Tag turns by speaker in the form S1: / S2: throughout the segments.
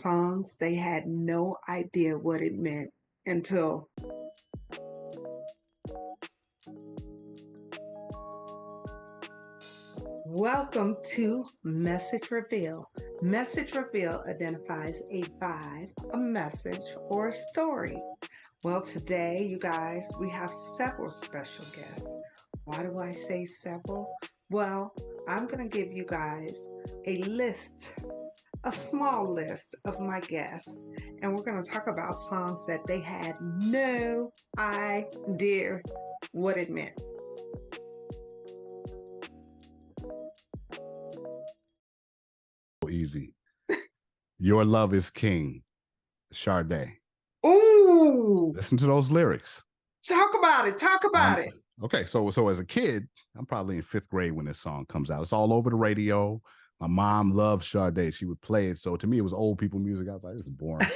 S1: songs they had no idea what it meant until welcome to Message Reveal. Message Reveal identifies a vibe, a message, or a story. Well, today, you guys, we have several special guests. Why do I say several? Well, I'm going to give you guys a list, a small list of my guests, and we're going to talk about songs that they had no idea what it meant.
S2: Easy. Your Love is King, Sade.
S1: Ooh.
S2: Listen to those lyrics.
S1: Talk about it. Talk about it.
S2: Okay, so as a kid, I'm probably in 5th grade when this song comes out. It's all over the radio. My mom loved Sade. She would play it. So to me, it was old people music. I was like, this is boring.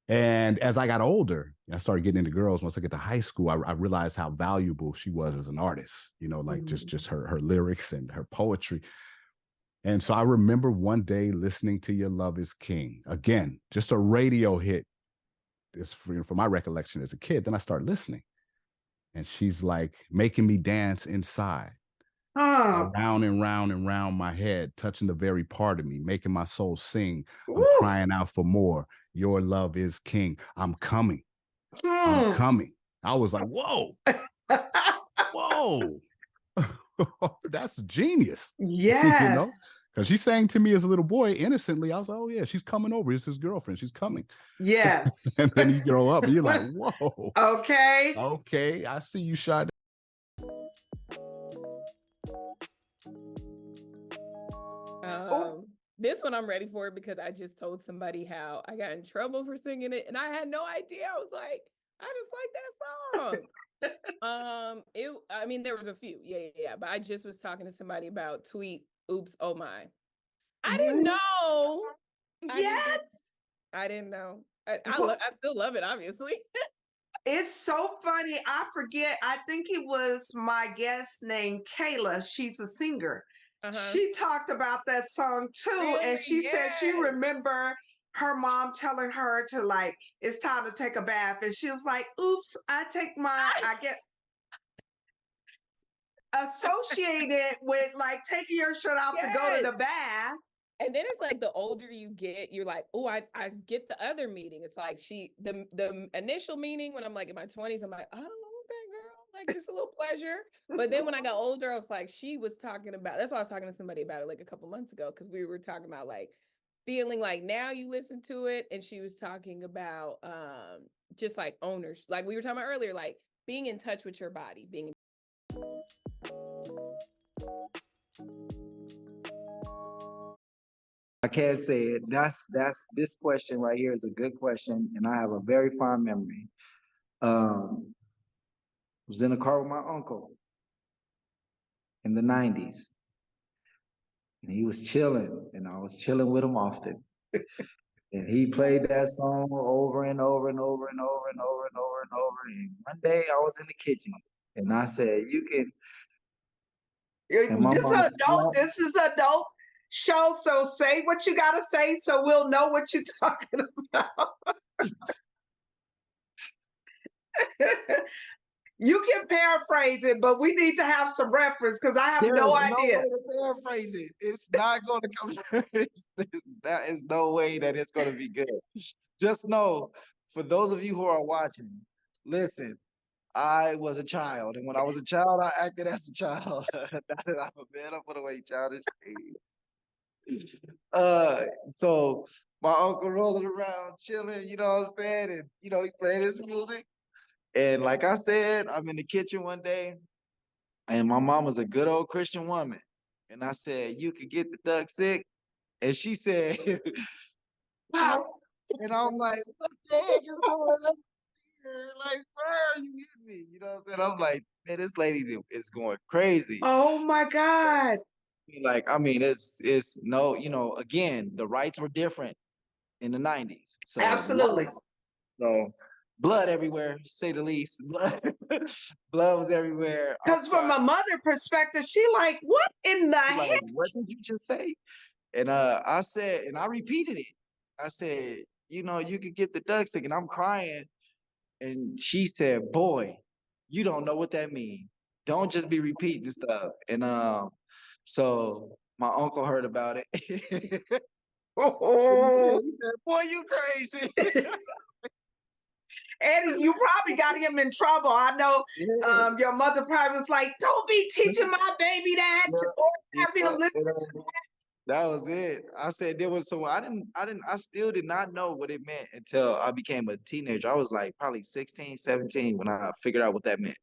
S2: And as I got older, I started getting into girls. Once I get to high school, I realized how valuable she was as an artist, you know, like just her lyrics and her poetry. And so I remember one day listening to Your Love is King. Again, just a radio hit. It's for my recollection as a kid. Then I started listening. And she's like making me dance inside. Round and round and round my head, touching the very part of me, making my soul sing. I'm crying out for more. Your love is king. I'm coming. I'm coming. I was like, whoa. Whoa. That's genius.
S1: Yes.
S2: You know? Because she sang to me as a little boy innocently. I was like, oh, yeah, she's coming over. It's his girlfriend. She's coming.
S1: Yes.
S2: And then you grow up and you're like, whoa.
S1: Okay.
S2: Okay, I see you, Sade.
S3: This one I'm ready for because I just told somebody how I got in trouble for singing it and I had no idea. I was like, I just like that song. I mean, there was a few. Yeah. But I just was talking to somebody about Tweet, Oops, Oh My. I didn't know.
S1: Yes.
S3: I didn't know. I still love it, obviously.
S1: It's so funny. I forget. I think it was my guest named Kayla. She's a singer. She talked about that song too. Really? And she said she remembered her mom telling her to like, it's time to take a bath. And she was like, oops, I get associated with like taking your shirt off to go to the bath.
S3: And then it's like the older you get, you're like, oh, I get the other meaning. It's like the initial meaning when I'm like in my 20s, I'm like, oh, okay, girl, like just a little pleasure. But then when I got older, I was like, she was talking about, that's why I was talking to somebody about it like a couple months ago, because we were talking about like feeling like now you listen to it. And she was talking about just like owners, like we were talking about earlier, like being in touch with your body, being
S4: I can't say it. That's this question right here is a good question, and I have a very fond memory. Was in a car with my uncle in the 90s. And he was chilling, and I was chilling with him often. And he played that song over and over and over and over and over and over and over. And one day I was in the kitchen and I said, you can.
S1: This is adult show, so say what you gotta say so we'll know what you're talking about. You can paraphrase it, but we need to have some reference because I have no idea.
S4: No way to paraphrase it. It's not going to come. That is no way that it's going to be good. Just know, for those of you who are watching, listen, I was a child, and when I was a child, I acted as a child. Now that I'm a man, I put away childish things. So my uncle rolling around, chilling, you know what I'm saying? And, you know, he playing his music. And like I said, I'm in the kitchen one day, and my mom was a good old Christian woman. And I said, you could get the duck sick. And she said, wow. And I'm like, what the heck is going on here? Like, where are you hitting me? You know what I'm saying? I'm like, man, this lady is going crazy.
S1: Oh my God.
S4: Like, I mean, it's no, you know, again, the rights were different in the 90s. So
S1: absolutely.
S4: So blood everywhere, to say the least. Blood was everywhere.
S1: Because from a mother perspective, she like, what in the heck?
S4: Like, what did you just say? And I said, and I repeated it. I said, you know, you could get the duck stick, and I'm crying. And she said, boy, you don't know what that means. Don't just be repeating stuff. And so my uncle heard about it.
S1: Oh,
S4: He said, boy, you crazy.
S1: and you probably got him in trouble. I know
S4: Yeah,
S1: your mother probably was like, don't be teaching my baby that
S4: yeah,
S1: or
S4: yeah.
S1: have him listen.
S4: That was it. I said there was so I still did not know what it meant until I became a teenager. I was like probably 16, 17 when I figured out what that meant.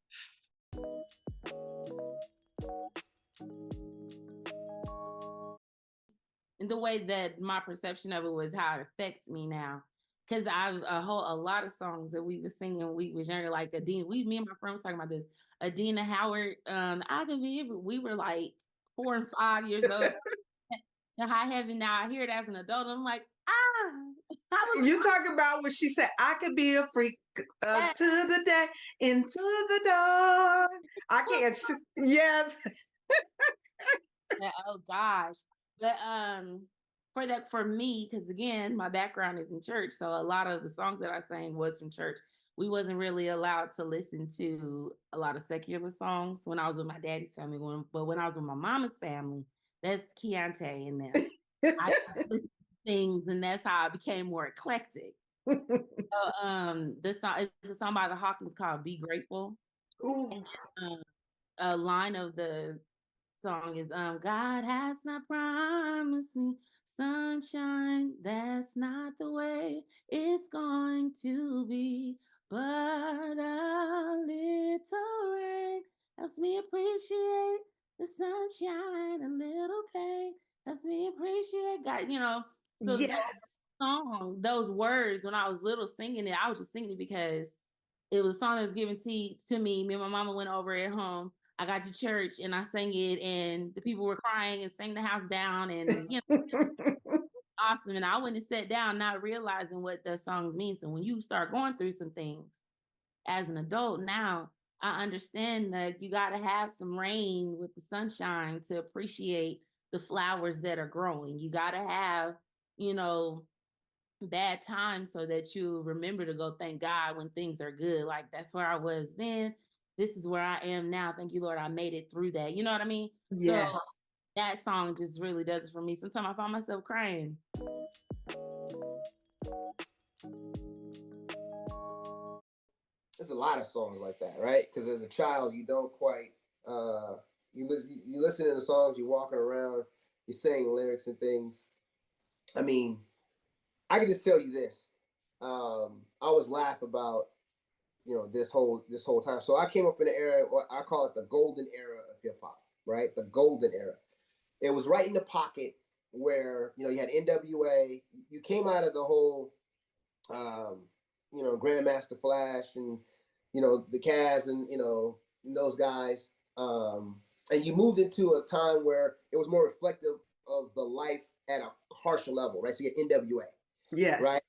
S5: And the way that my perception of it was how it affects me now. Cause a lot of songs that we were singing when we was younger, like Adina, me and my friend was talking about this. Adina Howard, I can be, we were like 4 and 5 years old to high heaven. Now I hear it as an adult. I'm like, I was
S1: You talk about when she said, I could be a freak
S5: like,
S1: to the day, into the dawn. I can't, yes.
S5: oh gosh. But for me, because again, my background is in church, so a lot of the songs that I sang was from church. We wasn't really allowed to listen to a lot of secular songs when I was with my daddy's family. But when I was with my mama's family, that's Keontae and them. I listened to things, and that's how I became more eclectic. So, this song is a song by the Hawkins called "Be Grateful."
S1: Ooh.
S5: And a line of the song is God has not promised me sunshine. That's not the way it's going to be. But a little rain helps me appreciate the sunshine. A little pain helps me appreciate God. So
S1: Yes.
S5: song, those words, when I was little singing it, I was just singing it because it was a song that was given to me. Me and my mama went over at home. I got to church and I sang it, and the people were crying and sang the house down, and awesome. And I went and sat down, not realizing what the songs mean. So when you start going through some things as an adult now, I understand that you got to have some rain with the sunshine to appreciate the flowers that are growing. You got to have, you know, bad times so that you remember to go thank God when things are good. Like that's where I was then. This is where I am now. Thank you, Lord. I made it through that. You know what I mean? So
S1: Yes.
S5: that song just really does it for me. Sometimes I find myself crying.
S6: There's a lot of songs like that, right? Because as a child, you don't quite you listen to the songs, you're walking around, you're saying lyrics and things. I mean, I can just tell you this. I always laugh about this whole time. So I came up in an era, what I call it the golden era of hip hop, right? The golden era. It was right in the pocket where you had NWA. You came out of the whole Grandmaster Flash and the Cavs and those guys, and you moved into a time where it was more reflective of the life at a harsher level, right? So you had NWA,
S1: Yes.
S6: right?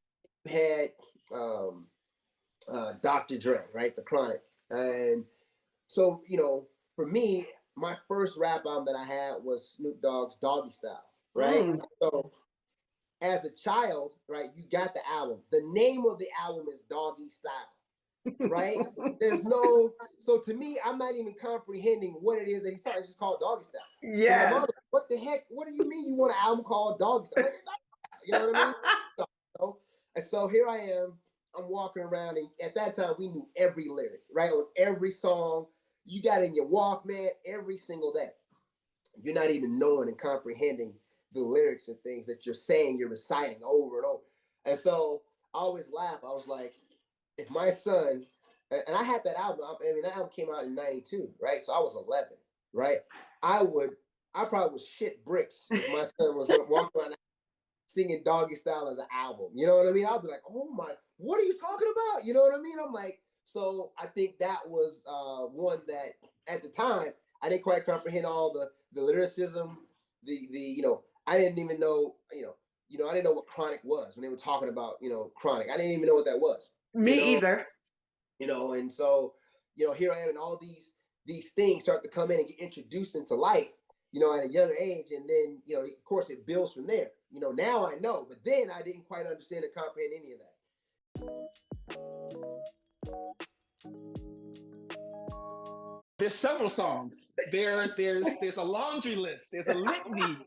S6: You had Dr. Dre, right? The Chronic, and so for me, my first rap album that I had was Snoop Dogg's Doggy Style, right? So as a child, right, you got the album. The name of the album is Doggy Style, right? There's no, so to me, I'm not even comprehending what it is that he's talking. It's just called Doggy Style. So my mom, what the heck? What do you mean you want an album called Doggy Style? You know what I mean? And so here I am. I'm walking around, and at that time, we knew every lyric, right? On every song, you got in your Walkman every single day. You're not even knowing and comprehending the lyrics and things that you're saying, you're reciting over and over. And so I always laugh. I was like, if my son, and I had that album, I mean, that album came out in 92, right? So I was 11, right? I probably would shit bricks if my son was walking around singing Doggy Style as an album. You know what I mean? I'll be like, oh my, what are you talking about? You know what I mean? I'm like, so I think that was one that at the time I didn't quite comprehend all the lyricism, I didn't even know, I didn't know what Chronic was when they were talking about, Chronic. I didn't even know what that was.
S1: Me either.
S6: And so, here I am, and all these things start to come in and get introduced into life. at a younger age. And then, of course it builds from there. Now I know, but then I didn't quite understand and comprehend any of that.
S7: There's several songs. There's a laundry list. There's a litany.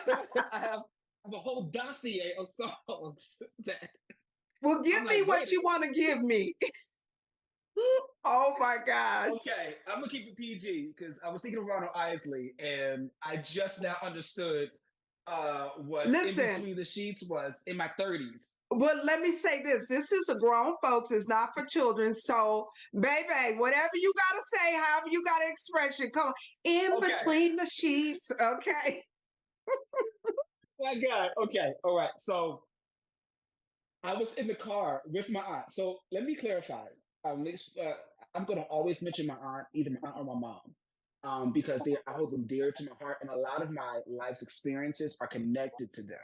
S7: I have a whole dossier of songs that.
S1: Well, give me what you want to give me. Oh my gosh.
S7: Okay, I'm gonna keep it PG because I was thinking of Ronald Isley, and I just now understood what In Between the Sheets was in my 30s.
S1: Well, let me say this. This is a grown folks. It's not for children. So, baby, whatever you got to say, however you got to express it, come on. In Between the Sheets. Okay.
S7: My God. Okay. All right. So I was in the car with my aunt. So let me clarify. I'm going to always mention my aunt, either my aunt or my mom, because I hold them dear to my heart, and a lot of my life's experiences are connected to them.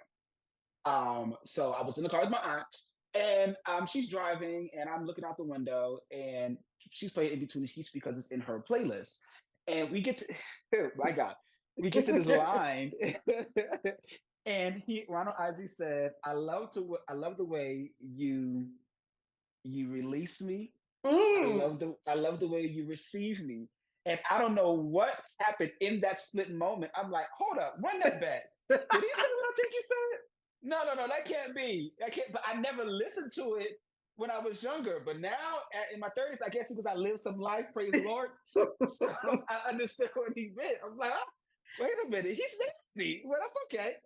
S7: So I was in the car with my aunt, and she's driving, and I'm looking out the window, and she's playing In Between the Sheets because it's in her playlist. And we get to, my God, we get to this line, and Ronald Isley said, "I love the way you release me. I love the way you receive me." And I don't know what happened in that split moment. I'm like, hold up, run that back. Did he say what I think he said? No, that can't be. But I never listened to it when I was younger. But now in my 30s, I guess because I lived some life, praise the Lord. So I understood what he meant. I'm like, oh, wait a minute, he's nasty. Well, that's okay.